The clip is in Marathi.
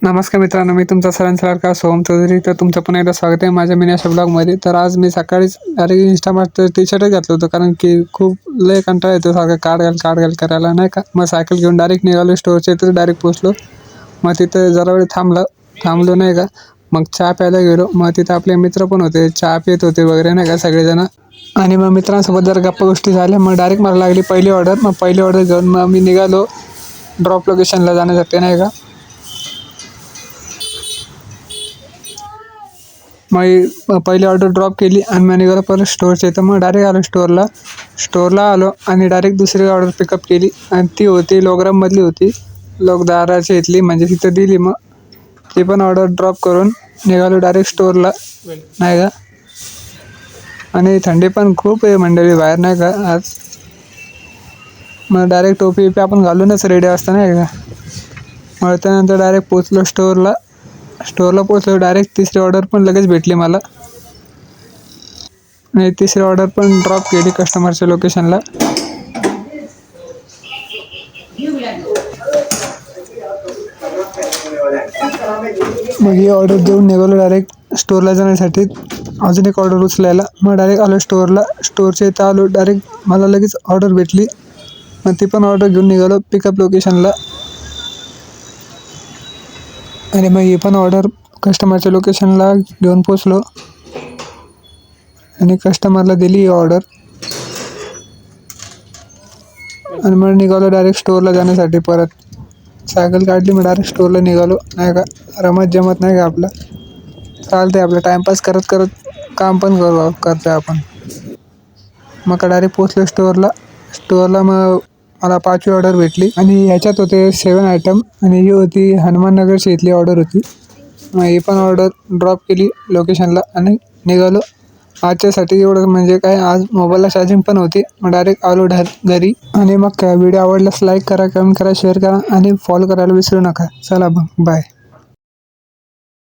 नमस्कार मित्रांनो, मी तुमचा सरांसारखा सोहम चौधरी. तर तुमचं पुन्हा एकदा स्वागत आहे माझ्या मिनी अशा ब्लॉगमध्ये. तर आज मी सकाळीच डायरेक्ट इंस्टामार्ट टी शर्टच घातलं होतं, कारण की खूप लय कंटाळा येतो सारखं काढ घाल करायला, नाही का. मग सायकल घेऊन डायरेक्ट निघालो स्टोअरच्या इथं, डायरेक्ट पोचलो. मग तिथं जरा वेळ थांबलो नाही का. मग चहा प्यायला गेलो. मग तिथं आपले मित्र पण होते, चहा पित होते वगैरे नाही का सगळेजण. आणि मग मित्रांसोबत जर गप्पा गोष्टी झाल्या, मग डायरेक्ट मला लागली पहिली ऑर्डर. मग पहिली ऑर्डर घेऊन मग मी निघालो ड्रॉप लोकेशनला जाण्यासाठी नाही का. मग पहिली ऑर्डर ड्रॉप केली आणि मग निघालो परत स्टोअरच्या इथं. मग डायरेक्ट आलो स्टोअरला आलो आणि डायरेक्ट दुसरी ऑर्डर पिकअप केली. आणि ती होती लोकग्राममधली होती, लोकदाराच्या इथली, म्हणजे तिथं दिली. मग ती पण ऑर्डर ड्रॉप करून निघालो डायरेक्ट स्टोअरला नाही का. आणि थंडी पण खूप आहे मंडळी बाहेर नाही का आज. मग डायरेक्ट टोपी आपण घालूनच रेडी असतं नाही का. मग त्यानंतर डायरेक्ट पोचलो स्टोअरला पोचलो. डायरेक्ट तिसरी ऑर्डर पण लगेच भेटली मला. आणि तिसरी ऑर्डर पण ड्रॉप केली कस्टमरच्या लोकेशनला. मग ही ऑर्डर देऊन निघालो डायरेक्ट स्टोअरला जाण्यासाठी, अजून एक ऑर्डर उचलायला. मग डायरेक्ट आलो स्टोअरच्या इथं आलो. डायरेक्ट मला लगेच ऑर्डर भेटली. मग ती पण ऑर्डर घेऊन निघालो पिकअप लोकेशनला. आणि मग ही पण ऑर्डर कस्टमरच्या लोकेशनला घेऊन पोचलो आणि कस्टमरला दिली ही ऑर्डर. आणि मग निघालो डायरेक्ट स्टोअरला जाण्यासाठी. परत सायकल काढली, मग डायरेक्ट स्टोअरला निघालो नाही का. रमत जमत नाही का आपलं, चालतंय आपलं टाईमपास करत करत काम पण करतोय आपण. मग डायरेक्ट पोचलो स्टोअरला. मग मला 5वी ऑर्डर भेटली आणि ह्याच्यात होते 7 आयटम. आणि ही होती हनुमाननगरची इथली ऑर्डर होती. मग ही पण ऑर्डर ड्रॉप केली लोकेशनला आणि निघालो आजच्यासाठी. एवढं म्हणजे काय, आज मोबाईलला चार्जिंग पण होती. मग डायरेक्ट आलो घरी. आणि मग काय, व्हिडिओ आवडल्यास लाईक करा, कमेंट करा, शेअर करा आणि फॉलो करायला विसरू नका. चला बाय.